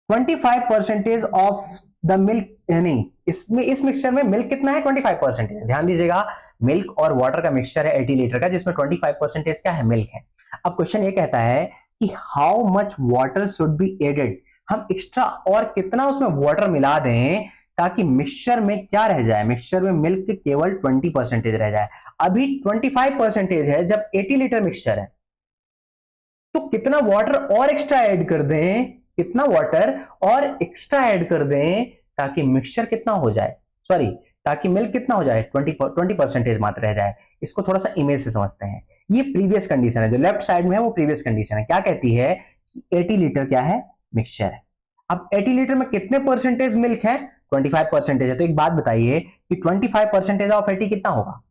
25% ऑफ द मिल्क, नहीं इसमें इस मिक्सचर में मिल्क कितना है, 25%। ध्यान दीजिएगा, मिल्क और वाटर का मिक्सचर है 80 लीटर का, जिसमें 25% क्या है, मिल्क है। अब क्वेश्चन ये कहता है कि how much water should be added, हम एक्स्ट्रा और कितना उसमें वाटर मिला दें ताकि मिक्सचर में क्या रह जाए, मिक्सचर में मिल्क केवल 20% रह जाए। अभी 25% है, जब 80 लीटर मिक्सचर है तो कितना वाटर और एक्स्ट्रा ऐड कर दें, कितना वाटर और एक्स्ट्रा ऐड कर दें ताकि मिक्सचर कितना हो जाए, सॉरी ताकि मिल्क कितना हो जाए, 20% मात्र रह जाए। इसको थोड़ा सा इमेज से समझते हैं, ये प्रीवियस कंडीशन है, जो लेफ्ट साइड में है वो प्रीवियस कंडीशन है, क्या कहती है कि 80 लीटर क्या है, मिक्सचर है। अब 80 लीटर में कितने परसेंटेज मिल्क है, 25% है। तो एक बात बताइए कि 25% ऑफ 80 कितना होगा,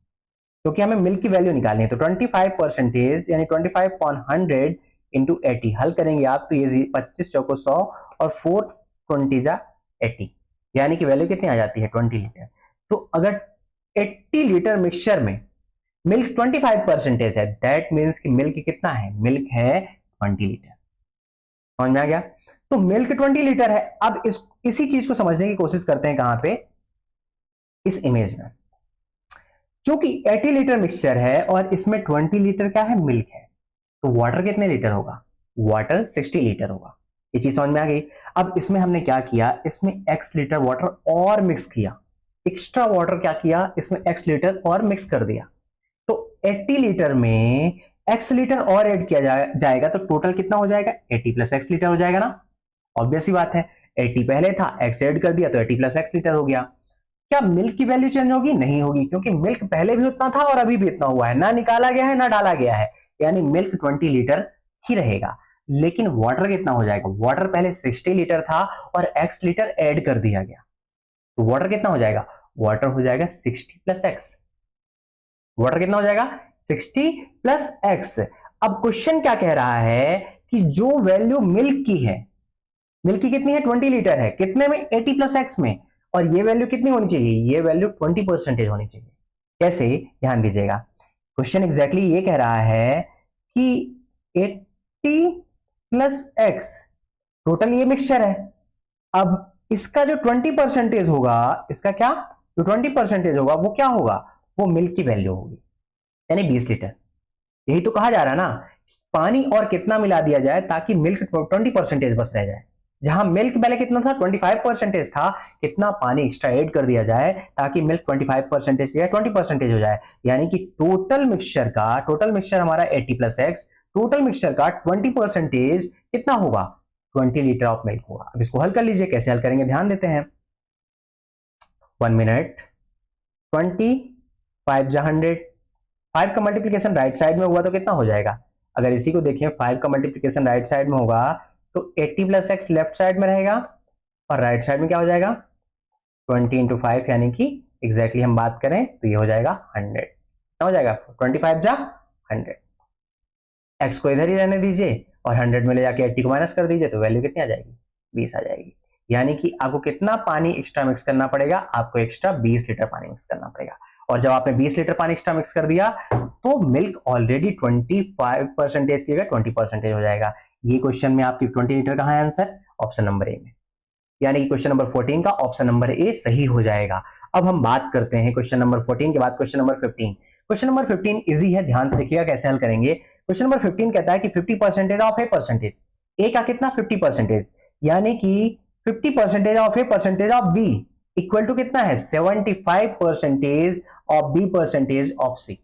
क्योंकि हमें मिल्क की वैल्यू निकालनी है, तो 25% यानी 25/100 इंटू 80 हल करेंगे आप तो ये 25 चौको 100 और 420 जा 80, यानी कि वैल्यू कितनी आ जाती है, 20 लीटर। तो अगर 80 लीटर मिक्सचर में मिल्क 25% है, दैट मीन्स कि मिल्क कितना है, मिल्क है 20 लीटर। समझ में आ गया, तो मिल्क 20 लीटर है। अब इसी चीज को समझने की कोशिश करते हैं कहां पे, इस इमेज में। क्योंकि 80 लीटर मिक्सचर है और इसमें 20 लीटर क्या है, मिल्क है, तो वाटर कितने लीटर होगा, वाटर 60 लीटर होगा। ये चीज समझ में आ गई। अब इसमें हमने क्या किया, इसमें x लीटर वाटर और मिक्स किया, एक्स्ट्रा वाटर क्या किया, इसमें x लीटर और मिक्स कर दिया। तो 80 लीटर में x लीटर और ऐड किया जाएगा तो टोटल कितना हो जाएगा, 80 प्लस x लीटर हो जाएगा ना। ऑब्वियस ही बात है, 80 पहले था, x ऐड कर दिया तो 80 प्लस x लीटर हो गया। क्या मिल्क की वैल्यू चेंज होगी, नहीं होगी, क्योंकि मिल्क पहले भी उतना था और अभी भी इतना हुआ है, ना निकाला गया है ना डाला गया है, यानी मिल्क 20 लीटर ही रहेगा। लेकिन वाटर कितना हो जाएगा, वाटर पहले 60 लीटर था और x लीटर ऐड कर दिया गया, तो वाटर कितना हो जाएगा, वाटर हो जाएगा 60 प्लस एक्स, वाटर कितना हो जाएगा 60 प्लस एक्स। अब क्वेश्चन क्या कह रहा है कि जो वैल्यू मिल्क की है, मिल्क की कितनी है, 20 लीटर है, कितने में, 80 प्लस एक्स में, और ये वैल्यू कितनी होनी चाहिए, ये वैल्यू 20% होनी चाहिए। कैसे, ध्यान दीजिएगा, क्वेश्चन एग्जैक्टली ये कह रहा है कि 80 प्लस एक्स टोटल ये मिक्सचर है, अब इसका जो 20% होगा, इसका क्या, जो 20% होगा वो क्या होगा, वो मिल्क की वैल्यू होगी, यानी 20 लीटर। यही तो कहा जा रहा है ना, पानी और कितना मिला दिया जाए ताकि मिल्क 20% बस रह जाए, जहां मिल्क पहले कितना था, 25% था, कितना पानी एक्स्ट्रा ऐड कर दिया जाए ताकि मिल्क 25% या 20% हो जाए, यानी कि टोटल मिक्सचर हमारा 80 प्लस एक्स, टोटल मिक्सचर का 20% कितना होगा, 20 लीटर ऑफ मिल्क होगा। अब इसको हल कर लीजिए, कैसे हल करेंगे ध्यान देते हैं, 1 मिनट, 20 5 जा 100, 5 का मल्टीप्लीकेशन राइट साइड में हुआ तो कितना हो जाएगा, अगर इसी को देखें 5 का मल्टीप्लीकेशन राइट साइड में होगा तो 80 प्लस एक्स लेफ्ट साइड में रहेगा और राइट साइड में क्या हो जाएगा, 20 इंटू 5, यानी कि एग्जैक्टली हम बात करें तो ये हो जाएगा 100, क्या हो जाएगा 25 जा 100, एक्स को इधर ही रहने दीजिए और 100 में ले जाके 80 को माइनस कर दीजिए तो वैल्यू कितनी आ जाएगी, 20 आ जाएगी। यानी कि आपको कितना पानी एक्स्ट्रा मिक्स करना पड़ेगा, आपको एक्स्ट्रा 20 लीटर पानी मिक्स करना पड़ेगा, और जब आपने 20 लीटर पानी एक्स्ट्रा मिक्स कर दिया तो मिल्क ऑलरेडी 25% की जगह 20% हो जाएगा। ये क्वेश्चन में आपकी 20 लीटर कहां है आंसर, ऑप्शन नंबर ए में, यानी कि क्वेश्चन नंबर 14 का ऑप्शन नंबर ए सही हो जाएगा। अब हम बात करते हैं क्वेश्चन नंबर 14 के बाद question number 15। Question number 15 easy है, ध्यान से देखिएगा कैसे हल करेंगे। क्वेश्चन नंबर 15 कहता है कि 50% ऑफ ए परसेंटेज, ए का कितना 50%, यानी कि 50% of A percentage of B equal to कितना है 75% of B percentage of C.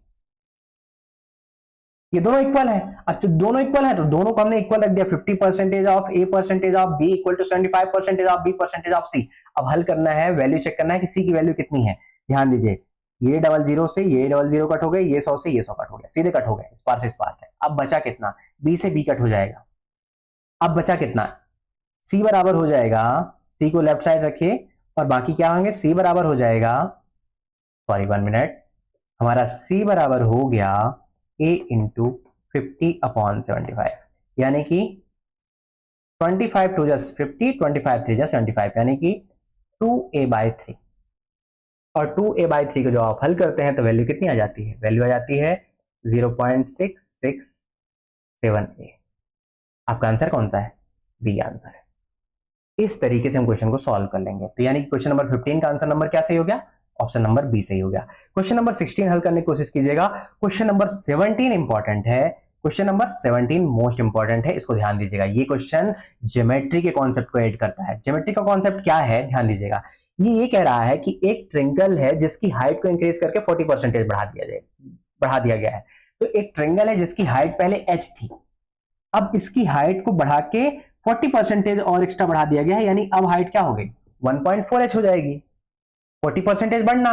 ये दोनों इक्वल है। अब तो दोनों इक्वल है तो दोनों को हमने इक्वल रख दिया, 50% of A percentage of B equal to 75% of B percentage of C. अब हल करना है, वैल्यू चेक करना है कि सी की वैल्यू कितनी है। ध्यान दीजिए, ये डबल जीरो से ये डबल जीरो कट हो गए, ये 100 से ये 100 कट हो गया, सीधे कट हो गए, इस पार से इस पार है। अब बचा कितना, बी से बी कट हो जाएगा। अब बचा कितना, सी बराबर हो जाएगा, सी को लेफ्ट साइड रखिए और बाकी क्या होंगे, सी बराबर हो जाएगा, सॉरी 1 मिनट, हमारा सी बराबर हो गया ए इंटू 50/75, यानी कि 25 टू जस्ट 50, 25 3 जस्ट 75, यानी कि 2a/3। और 2a/3 को जब आप हल करते हैं तो वैल्यू कितनी आ जाती है, वैल्यू आ जाती है 0.667a। आपका आंसर कौन सा है, बी आंसर है। इस तरीके से हम क्वेश्चन को सॉल्व कर लेंगे। तो यानी कि क्वेश्चन नंबर 15 का आंसर नंबर क्या सही हो गया, ऑप्शन नंबर बी सही हो गया। क्वेश्चन नंबर 16 हल करने की कोशिश कीजिएगा। क्वेश्चन नंबर 17 इंपॉर्टेंट है, क्वेश्चन नंबर 17 मोस्ट इंपॉर्टेंट है, इसको ध्यान दीजिएगा। ये क्वेश्चन ज्योमेट्री के कॉन्सेप्ट को ऐड करता है। ज्योमेट्री का कॉन्सेप्ट क्या है, ध्यान दीजिएगा। ये कह रहा है कि एक ट्रिंगल है जिसकी हाइट को इंक्रीज करके 40% बढ़ा दिया गया है। तो एक ट्रिंगल है जिसकी हाइट पहले h थी, अब इसकी हाइट को बढ़ा के 40% और एक्स्ट्रा बढ़ा दिया गया है, यानी अब हाइट क्या हो गई, 1.4h हो जाएगी। 40% बढ़ना,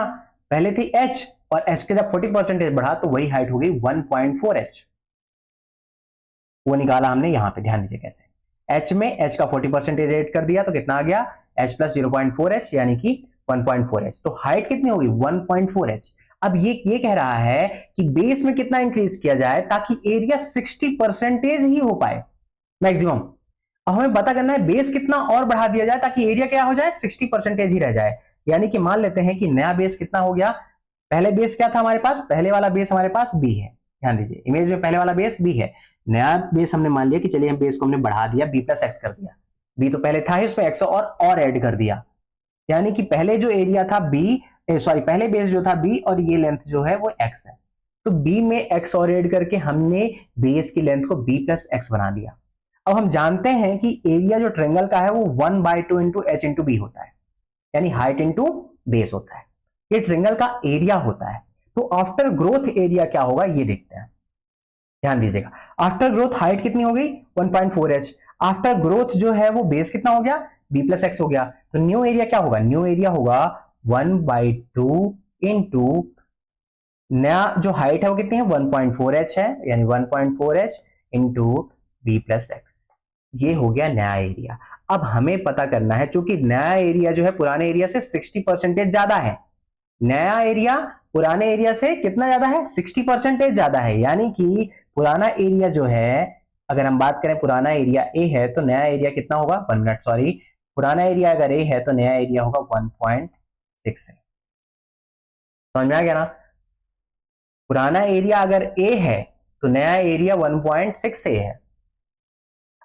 पहले थी h और h के जब 40% बढ़ा तो वही हाइट हो गई 1.4h। वो निकाला हमने यहां पे, ध्यान दीजिए कैसे, h में h का 40% ऐड कर दिया तो कितना आ गया, h प्लस 0.4h यानी कि 1.4h। तो हाइट कितनी होगी, 1.4h। अब ये कह रहा है कि बेस में कितना इंक्रीज किया जाए ताकि एरिया 60% ही हो पाए मैक्सिमम। अब हमें पता करना है बेस कितना और बढ़ा दिया जाए ताकि एरिया क्या हो जाए, 60% ही रह जाए। यानी कि मान लेते हैं कि नया बेस कितना हो गया, पहले बेस क्या था हमारे पास, पहले वाला बेस हमारे पास बी है। ध्यान दीजिए, इमेज में पहले वाला बेस बी है, नया बेस हमने मान लिया कि चलिए हम बेस को हमने बढ़ा दिया, बी प्लस एक्स कर दिया। बी तो पहले था ही, उसमें एक्स और ऐड कर दिया, यानी कि पहले जो एरिया था बी, सॉरी पहले बेस जो था बी और ये लेंथ जो है वो एक्स है। तो बी में एक्स और ऐड करके हमने बेस की लेंथ को बी प्लस एक्स बना दिया। अब हम जानते हैं कि एरिया जो ट्रायंगल का है वो 1/2 इंटू एच इंटू बी होता है, यानी हाइट इंटू बेस होता है। ये ट्रायंगल का एरिया होता है। तो आफ्टर ग्रोथ एरिया क्या होगा ये देखते हैं, ध्यान दीजिएगा। आफ्टर ग्रोथ हाइट कितनी हो गई, 1.4h। आफ्टर ग्रोथ जो है वो बेस कितना हो गया, b प्लस एक्स हो गया। तो न्यू एरिया क्या होगा, न्यू एरिया होगा 1/2 इंटू नया जो हाइट है वो कितनी है, 1.4h है, यानी 1.4h into B plus x. ये हो गया नया एरिया। अब हमें पता करना है, चूंकि नया एरिया जो है पुराने एरिया से 60% ज्यादा है, नया एरिया पुराने एरिया से कितना ज्यादा है, 60% ज्यादा है। यानी कि पुराना एरिया जो है, अगर हम बात करें पुराना एरिया ए है तो नया एरिया कितना होगा, 1 मिनट सॉरी, पुराना एरिया अगर ए है तो नया एरिया होगा 1.6 है। समझ में आ गया ना, पुराना एरिया अगर ए है तो नया एरिया 1.6 ए है।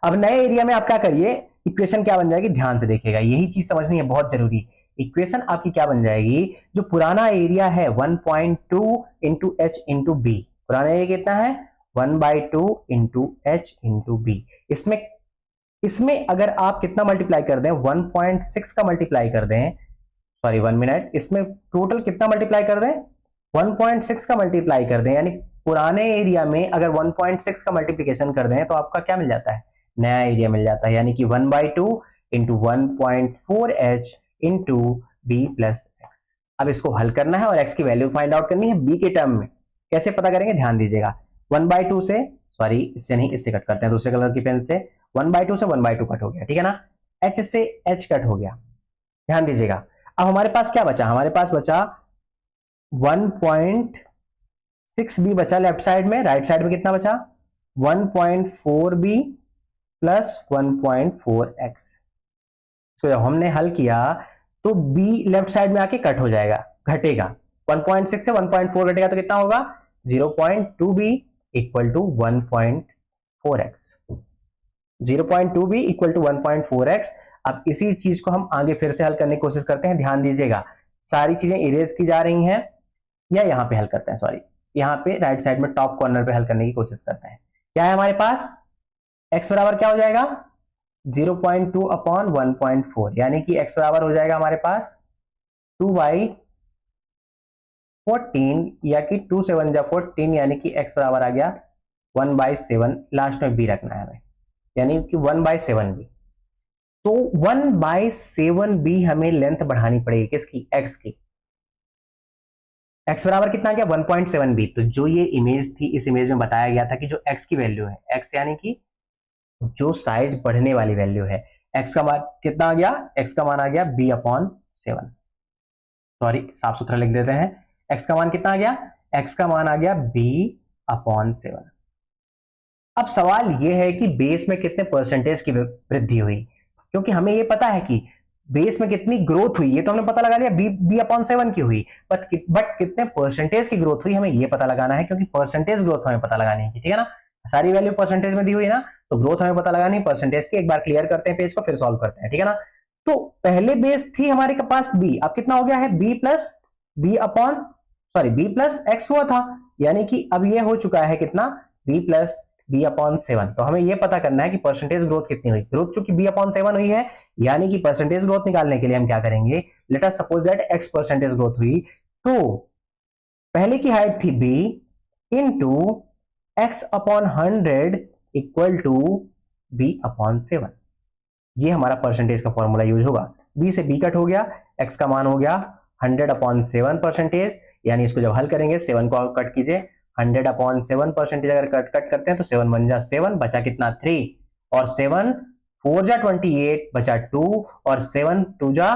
अब नए एरिया में आप क्या करिए, इक्वेशन क्या बन जाएगी, ध्यान से देखिएगा, यही चीज समझनी है, बहुत जरूरी। इक्वेशन आपकी क्या बन जाएगी, जो पुराना एरिया है 1.2 इंटू एच इंटू बी, पुराना एरिया कितना है 1/2 इंटू एच इंटू बी। इसमें इसमें अगर आप कितना मल्टीप्लाई कर दें, 1.6 का मल्टीप्लाई कर दें, सॉरी 1 मिनट, इसमें टोटल कितना मल्टीप्लाई कर दें, 1.6 का मल्टीप्लाई कर दें, यानी पुराने एरिया में अगर 1.6 का मल्टीप्लीकेशन कर दें तो आपका क्या मिल जाता है, नया एरिया मिल जाता है, यानी कि 1/2 into 1.4h into B plus x. अब इसको हल करना है और x की वैल्यू फाइंड आउट करनी है b के टर्म में। कैसे पता करेंगे, ध्यान दीजिएगा, 1/2 से, सॉरी इससे नहीं, इससे कट करते हैं दूसरे कलर की पेन से, 1/2 से 1/2 कट हो गया, ठीक है ना, h से h कट हो गया। ध्यान दीजिएगा, अब हमारे पास क्या बचा, हमारे पास बचा 1.6b बचा लेफ्ट साइड में, राइट साइड में कितना बचा 1.4b प्लस 1.4x। तो जब हमने हल किया तो b लेफ्ट साइड में आके कट हो जाएगा, घटेगा, 1.6 से 1.4 घटेगा तो कितना होगा 0.2b equal to 1.4x, 0.2b equal to 1.4x। अब इसी चीज को हम आगे फिर से हल करने की कोशिश करते हैं। ध्यान दीजिएगा, सारी चीजें इरेज की जा रही हैं, या यहां पे हल करते हैं, सॉरी यहां पे राइट साइड में टॉप कॉर्नर पे हल करने की कोशिश करते हैं। क्या है हमारे पास, x बराबर क्या हो जाएगा 0.2 अपॉन 1.4, यानी कि x बराबर हो जाएगा हमारे पास 2/14, या कि 2 से 1 जा 14, यानी कि x बराबर आ गया 1/7 लास्ट में b रखना है हमें, यानी कि 1/7b। तो 1/7b हमें लेंथ बढ़ानी पड़ेगी किसकी, x की। x बराबर कितना आ गया 1.7b। तो जो ये इमेज थी, इस इमेज में बताया गया था कि जो x की वैल्यू है, x यानी कि जो साइज बढ़ने वाली वैल्यू है, x का मान कितना आ गया, x का मान आ गया b/7। सॉरी, साफ सुथरा लिख देते हैं, x का मान कितना आ गया, x का मान आ गया b/7। अब सवाल यह है कि बेस में कितने परसेंटेज की वृद्धि हुई, क्योंकि हमें यह पता है कि बेस में कितनी ग्रोथ हुई, ये तो हमने पता लगा लिया b/7 की हुई, बट कितने परसेंटेज की ग्रोथ हुई हमें ये पता लगाना है, क्योंकि परसेंटेज ग्रोथ हमें पता लगानी है, ठीक है ना। सारी वैल्यू परसेंटेज में दी हुई है ना, तो ग्रोथ हमें पता लगानी है परसेंटेज की। एक बार क्लियर करते हैं पेज को, फिर सॉल्व करते हैं, ठीक है ना। तो पहले बेस थी हमारे पास b, अब कितना हो गया है b+x हुआ था, यानी कि अब ये हो चुका है कितना b+b/7। तो हमें ये पता करना है कि परसेंटेज ग्रोथ कितनी हुई। ग्रोथ चूंकि b/7 हुई है, यानी कि परसेंटेज ग्रोथ निकालने के लिए हम क्या करेंगे, let us suppose that x percentage growth हुई, तो पहले की हाइट थी b into x/100 equal to b/7। ये हमारा परसेंटेज का फॉर्मूला यूज होगा। b से b कट हो गया, x का मान हो गया 100/7 परसेंटेज, यानी इसको जब हल करेंगे 7 को कट कीजिए, 100/7 परसेंटेज अगर कट करते हैं तो 7 1 जा 7, बचा कितना 3, और 7 4 जा 28, बचा 2, और 7 2 जा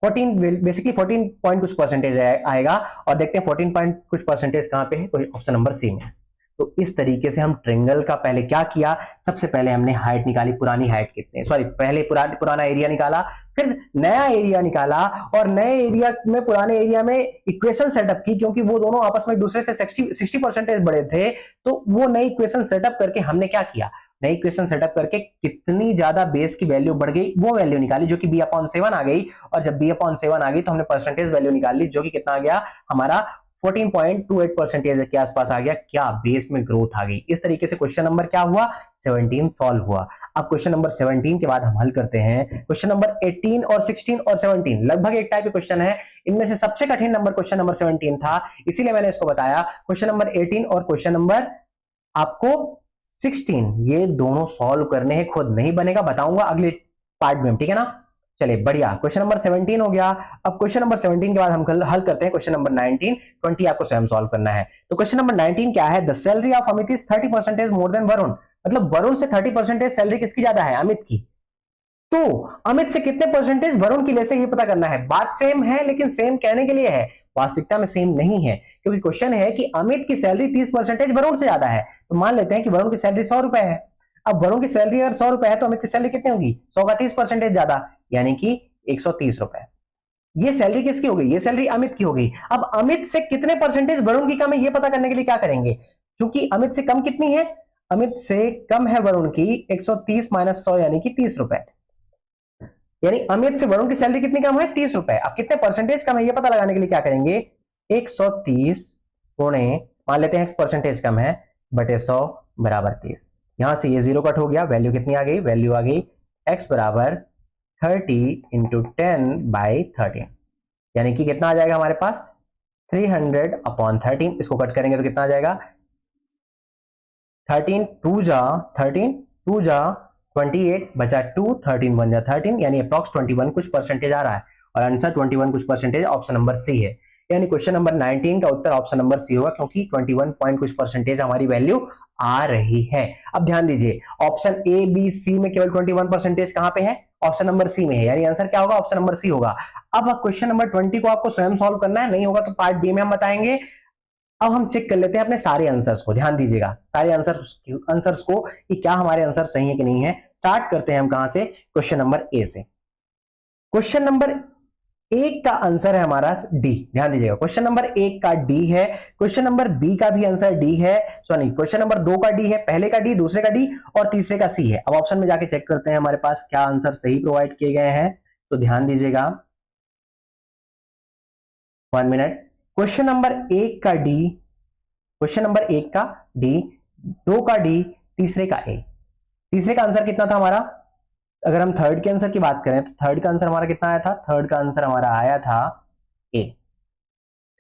14, बेसिकली 14 पॉइंट कुछ परसेंटेज आएगा। और देखते हैं 14 पॉइंट कुछ परसेंटेज कहां पे है, ऑप्शन नंबर सी में। तो इस तरीके से हम ट्रेंगल का पहले क्या किया, सबसे पहले हमने हाइट निकाली, पुरानी हाइट कितने, सॉरी पहले पुराना एरिया निकाला, फिर नया एरिया निकाला, और नए एरिया में पुराने एरिया में इक्वेशन सेटअप की, क्योंकि वो दोनों आपस में एक दूसरे से 60% बड़े थे। तो वो नई इक्वेशन सेटअप करके हमने क्या किया, नई इक्वेशन सेटअप करके कितनी ज्यादा बेस की वैल्यू बढ़ गई वो वैल्यू निकाली, जो कि b/7 आ गई। और जब b/7 आ गई तो हमने परसेंटेज वैल्यू निकाल ली, जो कि कितना आ गया हमारा 14.28 परसेंटेज के आसपास आ गया। क्या बेस में ग्रोथ आ गई। इस तरीके से क्वेश्चन नंबर क्या हुआ 17 सॉल्व हुआ। अब क्वेश्चन नंबर 17 के बाद हम हल करते हैं क्वेश्चन नंबर 18 और 16 और 17, लगभग एक टाइप के क्वेश्चन है। इनमें से सबसे कठिन नंबर क्वेश्चन नंबर 17 था, इसीलिए मैंने इसको बताया। क्वेश्चन नंबर 18 और क्वेश्चन नंबर आपको 16 ये दोनों सॉल्व करने हैं, खुद नहीं बनेगा, बताऊंगा अगले पार्ट में, ठीक है ना। चलिए बढ़िया, क्वेश्चन नंबर 17 हो गया। अब क्वेश्चन नंबर 17 के बाद हम हल करते हैं क्वेश्चन नंबर 19, 20 आपको स्वयं सॉल्व करना है। तो क्वेश्चन नंबर 19 क्या है, the salary of Amit is 30% more than Varun. मतलब वरुण से 30% सैलरी किसकी ज्यादा है, अमित की। तो अमित से कितने परसेंटेज वरुण की ले से ये पता करना है। बात सेम है, लेकिन सेम कहने के लिए है, वास्तविकता में सेम नहीं है, क्योंकि क्वेश्चन है कि अमित की सैलरी 30% वरुण से ज्यादा है। तो मान लेते हैं कि वरुण की सैलरी 100 रुपए है। अब वरुण की सैलरी अगर 100 रुपए है तो अमित की सैलरी कितनी होगी, 100 का 30% ज्यादा, यानी कि 130 रुपए। ये सैलरी किसकी हो गई, ये सैलरी अमित की हो गई। अब अमित से कितने परसेंटेज वरुण की कम है, ये पता करने के लिए क्या करेंगे, क्योंकि अमित से कम कितनी है, अमित से कम है वरुण की 130 - 100 यानी कि 30 रुपए। यानी अमित से वरुण की सैलरी कितनी कम है, 30 रुपए। अब कितने परसेंटेज कम है ये पता लगाने के लिए क्या करेंगे, 130 गुणे, मान लेते हैं x परसेंटेज कम है, बटे 100 बराबर 30। यहां से ये 0 कट हो गया, वैल्यू कितनी आ गई, वैल्यू आ गई x बराबर 30 × 10/13, यानी कि कितना आ जाएगा हमारे पास 300/13। इसको कट करेंगे तो कितना आ जाएगा 13 2 जा 28, बचा 2, 13 1 जा 13, यानी अप्रॉक्स 21 कुछ परसेंटेज आ रहा है, और आंसर 21 कुछ परसेंटेज ऑप्शन नंबर सी है। यानी क्वेश्चन नंबर 19 का उत्तर ऑप्शन नंबर सी होगा, क्योंकि 21 पॉइंट कुछ परसेंटेज हमारी वैल्यू आ रही है। अब ध्यान दीजिए, ऑप्शन ए बी सी में केवल 21% कहां पे है, ऑप्शन नंबर सी में है, यानी आंसर क्या होगा, ऑप्शन नंबर सी होगा। अब क्वेश्चन नंबर 20 को आपको स्वयं सॉल्व करना है, नहीं होगा तो पार्ट बी में हम बताएंगे। अब हम चेक कर लेते हैं अपने सारे आंसर्स को, ध्यान दीजिएगा सारे आंसर्स को कि क्या हमारे आंसर सही है कि नहीं है। स्टार्ट करते हैं हम कहां से, क्वेश्चन नंबर ए से। क्वेश्चन नंबर 1 का आंसर है हमारा डी, ध्यान दीजिएगा, क्वेश्चन नंबर 1 का डी है। क्वेश्चन नंबर बी का भी आंसर डी है, सॉरी क्वेश्चन नंबर 2 का डी है, पहले का डी, दूसरे का डी और तीसरे का सी है। अब ऑप्शन में जाके चेक करते हैं हमारे पास क्या आंसर सही प्रोवाइड किए गए हैं, तो ध्यान दीजिएगा 1 मिनट। क्वेश्चन नंबर 1 का डी, क्वेश्चन नंबर 1 का डी, 2 का डी, तीसरे का ए। तीसरे का आंसर कितना था हमारा, अगर हम थर्ड के आंसर की बात करें तो थर्ड का आंसर हमारा कितना आया था, थर्ड का आंसर हमारा आया था ए।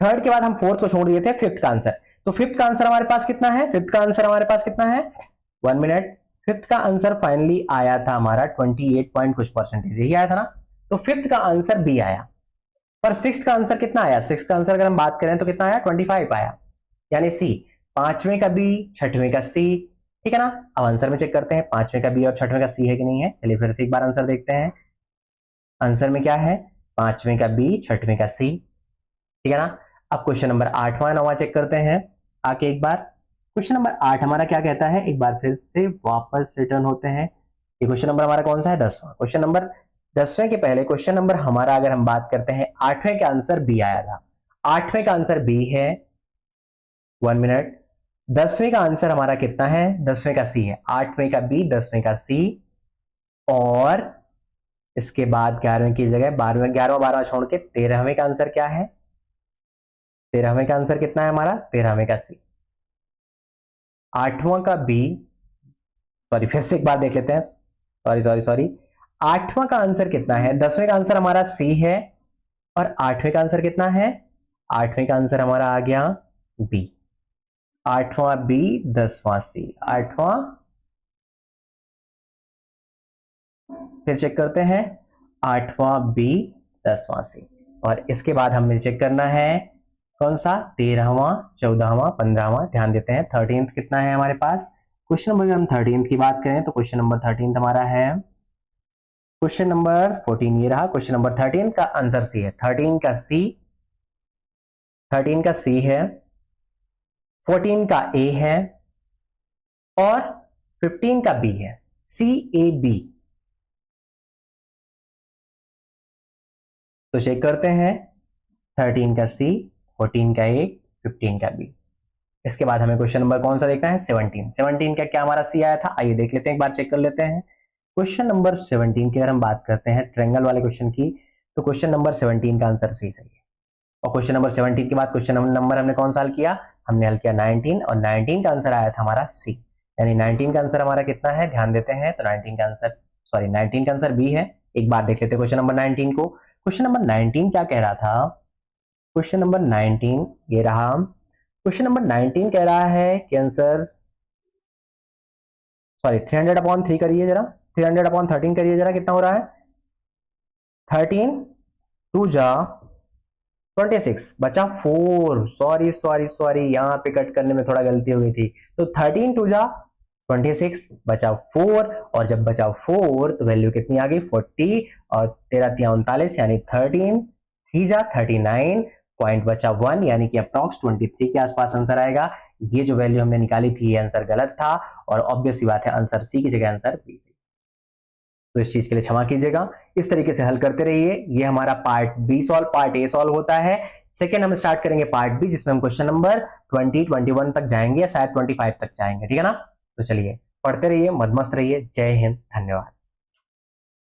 थर्ड के बाद हम फोर्थ को छोड़ दिए थे, फिफ्थ का आंसर। तो फिफ्थ का आंसर हमारे पास कितना है, फिफ्थ का आंसर हमारे पास कितना है, 1 मिनट, फिफ्थ का आंसर फाइनली आया था हमारा 28 पॉइंट कुछ परसेंटेज, यही आया था ना। तो फिफ्थ का आंसर बी आया। पर सिक्स्थ का आंसर कितना आया, सिक्स्थ का आंसर अगर हम बात करें तो कितना आया, 25 आया, यानी सी। पांचवें का बी, छठवें का सी, ठीक है ना। अब आंसर में चेक करते हैं पांचवें का बी और छठवें का सी है कि नहीं है। चलिए फिर से एक बार आंसर देखते हैं। आंसर में क्या है, पांचवें का बी, छठवें का सी, ठीक है ना। अब क्वेश्चन नंबर 8वां 9वां चेक करते हैं आके एक बार। क्वेश्चन नंबर 8 हमारा क्या कहता है, एक बार फिर से वापस रिटर्न होते हैं। ये क्वेश्चन नंबर हमारा कौन सा है, 10वां। क्वेश्चन नंबर 10वें के पहले क्वेश्चन नंबर हमारा अगर हम बात करते हैं, 8वें का आंसर बी आया था। 8वें का आंसर बी है, 1 मिनट। 10वें का आंसर हमारा कितना है, 10वें का सी है। 8वें का बी, 10वें का सी, और इसके बाद 11वें की जगह 12वें, 11वां 12वां छोड़ के 13वें का आंसर क्या है, 13वें का आंसर कितना है हमारा, 13वें का सी। 8वां का बी, सॉरी फिर से एक बार देख लेते हैं, सॉरी सॉरी सॉरी। 8वां का आंसर कितना है, 10वें का आंसर हमारा सी है, और 8वें का आंसर कितना है, 8वें का आंसर हमारा आ गया बी। 8वां बी, 10वां सी, 8वां, फिर चेक करते हैं, 8वां बी, 10वां सी, और इसके बाद हमें चेक करना है कौन सा, 13वां, 14वां, 15वां। ध्यान देते हैं 13th कितना है हमारे पास। क्वेश्चन नंबर हम 13th की बात करें तो क्वेश्चन नंबर 13th हमारा है, क्वेश्चन नंबर 14 ये रहा। क्वेश्चन नंबर 13 का आंसर सी है, 13 का सी, 13 का सी है, 14 का ए है, और 15 का बी है, सी ए बी। तो चेक करते हैं, 13 का सी, 14 का ए, 15 का बी। इसके बाद हमें क्वेश्चन नंबर कौन सा देखना है, 17। 17 का क्या हमारा सी आया था, आइए देख लेते हैं, एक बार चेक कर लेते हैं। क्वेश्चन नंबर 17 की अगर हम बात करते हैं ट्रायंगल वाले क्वेश्चन की, तो क्वेश्चन नंबर 17 का आंसर सी सही है। और क्वेश्चन नंबर 17 के बाद क्वेश्चन नंबर हमने कौन सा हल किया, हमने हल किया 19, और 19 का आंसर आया था हमारा सी, यानी 19 का आंसर हमारा कितना है, ध्यान देते हैं तो 19 का आंसर, सॉरी 19 का आंसर बी है। एक बार देख लेते हैं क्वेश्चन नंबर 19 को। क्वेश्चन नंबर 19 क्या कह रहा था, क्वेश्चन नंबर 19 ये रहा। क्वेश्चन नंबर 19 कह रहा है कि आंसर, सॉरी 300/3 करिए जरा, 300/13 करिए जरा, कितना हो रहा है, 13 2 जा 26, बचा 4, सॉरी सॉरी सॉरी, यहाँ पे कट करने में थोड़ा गलती हो गई थी। तो 13 2 जा 26, बचा 4, और जब बचा 4 तो वैल्यू कितनी आ गई, 40, और 13 3 39, यानी 13 3 जा 39, पॉइंट बचा 1, यानी कि अप्रॉक्स 23 के आसपास आंसर आएगा। ये जो वैल्यू हमने निकाली थी ये आंसर गलत था, और ऑब्वियस सी बात है आंसर सी की जगह आंसर बी सी। तो इस चीज के लिए क्षमा कीजिएगा, इस तरीके से हल करते रहिए। ये हमारा part B solve, part A solve होता है। सेकंड हम स्टार्ट करेंगे पार्ट बी, जिसमें हम क्वेश्चन नंबर 20 21 तक जाएंगे, या शायद 25 तक जाएंगे, ठीक है ना। तो चलिए पढ़ते रहिए, मस्त रहिए। जय हिंद, धन्यवाद।